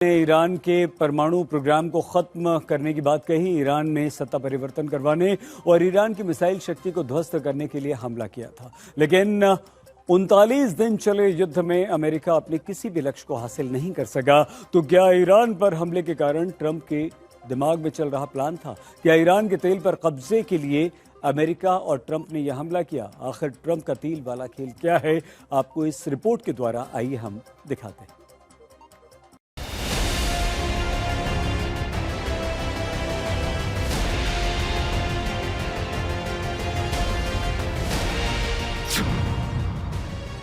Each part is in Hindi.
ने ईरान के परमाणु प्रोग्राम को खत्म करने की बात कही। ईरान ने सत्ता परिवर्तन करवाने और ईरान की मिसाइल शक्ति को ध्वस्त करने के लिए हमला किया था, लेकिन 39 दिन चले युद्ध में अमेरिका अपने किसी भी लक्ष्य को हासिल नहीं कर सका। तो क्या ईरान पर हमले के कारण ट्रंप के दिमाग में चल रहा प्लान था? क्या ईरान के तेल पर कब्जे के लिए अमेरिका और ट्रंप ने यह हमला किया? आखिर ट्रंप का तेल वाला खेल क्या है? आपको इस रिपोर्ट के द्वारा आइए हम दिखाते हैं।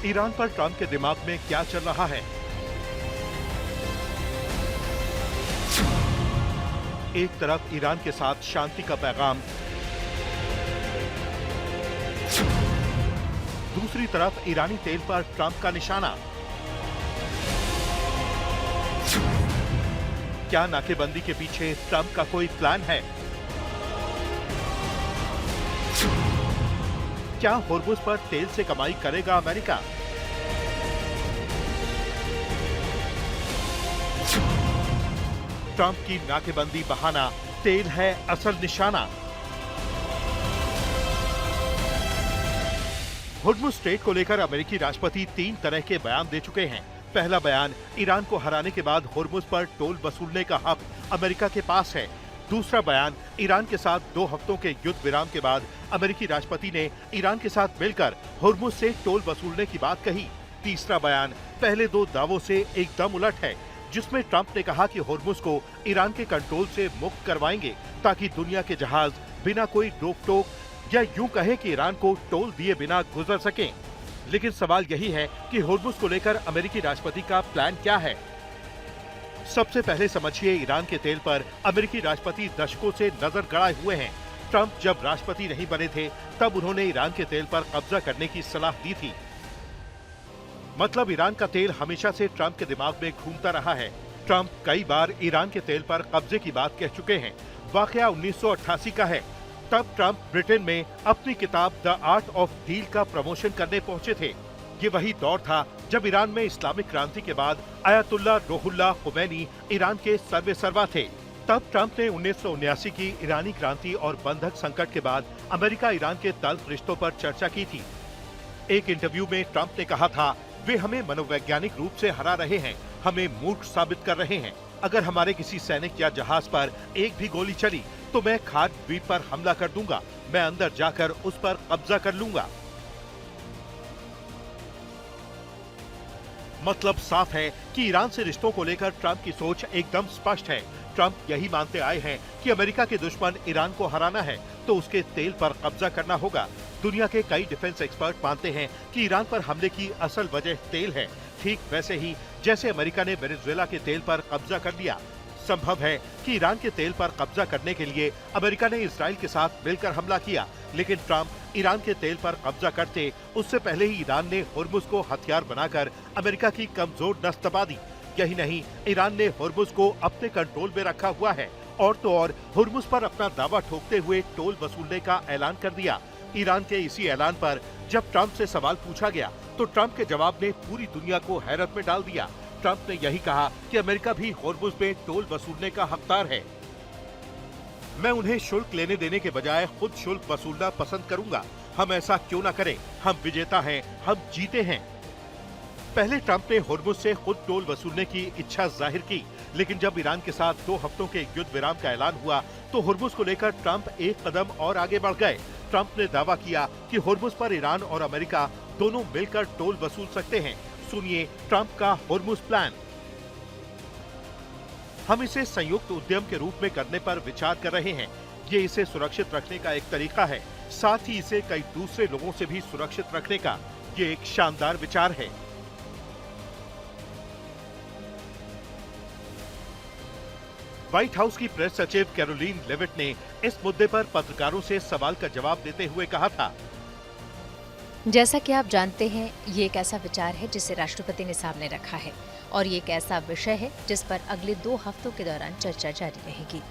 ईरान पर ट्रंप के दिमाग में क्या चल रहा है? एक तरफ ईरान के साथ शांति का पैगाम, दूसरी तरफ ईरानी तेल पर ट्रंप का निशाना। क्या नाकेबंदी के पीछे ट्रंप का कोई प्लान है? क्या होर्मुज पर तेल से कमाई करेगा अमेरिका? ट्रंप की नाकेबंदी बहाना, तेल है असल निशाना। होर्मुज स्ट्रेट को लेकर अमेरिकी राष्ट्रपति 3 तरह के बयान दे चुके हैं। पहला बयान, ईरान को हराने के बाद होर्मुज पर टोल वसूलने का हक अमेरिका के पास है। दूसरा बयान, ईरान के साथ 2 हफ्तों के युद्ध विराम के बाद अमेरिकी राष्ट्रपति ने ईरान के साथ मिलकर होर्मुज से टोल वसूलने की बात कही। तीसरा बयान पहले 2 दावों से एकदम उलट है, जिसमें ट्रंप ने कहा कि होर्मुज को ईरान के कंट्रोल से मुक्त करवाएंगे ताकि दुनिया के जहाज बिना कोई रोक टोक या यूं कहे कि ईरान को टोल दिए बिना गुजर सकें। लेकिन सवाल यही है कि होर्मुज को लेकर अमेरिकी राष्ट्रपति का प्लान क्या है? सबसे पहले समझिए, ईरान के तेल पर अमेरिकी राष्ट्रपति दशकों से नजर गड़ाए हुए हैं। ट्रंप जब राष्ट्रपति नहीं बने थे, तब उन्होंने ईरान के तेल पर कब्जा करने की सलाह दी थी। मतलब ईरान का तेल हमेशा से ट्रंप के दिमाग में घूमता रहा है। ट्रंप कई बार ईरान के तेल पर कब्जे की बात कह चुके हैं। वाकया 1988 का है। तब ट्रंप ब्रिटेन में अपनी किताब द आर्ट ऑफ डील का प्रमोशन करने पहुंचे थे। ये वही दौर था जब ईरान में इस्लामिक क्रांति के बाद अयातुल्ला रूहुल्लाह खुमैनी ईरान के सर्वेसर्वा थे। तब ट्रंप ने 1979 की ईरानी क्रांति और बंधक संकट के बाद अमेरिका ईरान के तल्ख रिश्तों पर चर्चा की थी। एक इंटरव्यू में ट्रंप ने कहा था, वे हमें मनोवैज्ञानिक रूप से हरा रहे हैं, हमें मूर्ख साबित कर रहे हैं। अगर हमारे किसी सैनिक या जहाज पर एक भी गोली चली तो मैं खार्ड द्वीप पर हमला कर दूंगा, मैं अंदर जाकर उस पर कब्जा कर लूंगा। मतलब साफ है कि ईरान से रिश्तों को लेकर ट्रंप की सोच एकदम स्पष्ट है। ट्रंप यही मानते आए हैं कि अमेरिका के दुश्मन ईरान को हराना है तो उसके तेल पर कब्जा करना होगा। दुनिया के कई डिफेंस एक्सपर्ट मानते हैं कि ईरान पर हमले की असल वजह तेल है, ठीक वैसे ही जैसे अमेरिका ने वेनेजुएला के तेल पर कब्जा कर लिया। संभव है कि ईरान के तेल पर कब्जा करने के लिए अमेरिका ने इजराइल के साथ मिलकर हमला किया, लेकिन ट्रंप ईरान के तेल पर कब्जा करते उससे पहले ही ईरान ने होर्मुज को हथियार बनाकर अमेरिका की कमजोर नस दबा दी। यही नहीं, ईरान ने होर्मुज को अपने कंट्रोल में रखा हुआ है और तो और होर्मुज पर अपना दावा ठोकते हुए टोल वसूलने का ऐलान कर दिया। ईरान के इसी ऐलान पर जब ट्रंप से सवाल पूछा गया तो ट्रंप के जवाब ने पूरी दुनिया को हैरत में डाल दिया। ट्रंप ने यही कहा कि अमेरिका भी होर्मुज में टोल वसूलने का हकदार है। मैं उन्हें शुल्क लेने देने के बजाय खुद शुल्क वसूलना पसंद करूंगा। हम ऐसा क्यों ना करें? हम विजेता हैं, हम जीते हैं। पहले ट्रंप ने होर्मुज से खुद टोल वसूलने की इच्छा जाहिर की, लेकिन जब ईरान के साथ 2 हफ्तों के युद्ध विराम का ऐलान हुआ तो होर्मुज को लेकर ट्रंप एक कदम और आगे बढ़ गए। ट्रंप ने दावा किया कि होर्मुज पर ईरान और अमेरिका दोनों मिलकर टोल वसूल सकते हैं। सुनिए ट्रंप का होर्मुज प्लान। हम इसे संयुक्त उद्यम के रूप में करने पर विचार कर रहे हैं। ये इसे सुरक्षित रखने का एक तरीका है, साथ ही इसे कई दूसरे लोगों से भी सुरक्षित रखने का। ये एक शानदार विचार है। व्हाइट हाउस की प्रेस सचिव कैरोलिन लेविट ने इस मुद्दे पर पत्रकारों से सवाल का जवाब देते हुए कहा था, जैसा कि आप जानते हैं, ये एक ऐसा विचार है जिसे राष्ट्रपति ने सामने रखा है और ये एक ऐसा विषय है जिस पर अगले 2 हफ्तों के दौरान चर्चा जारी रहेगी।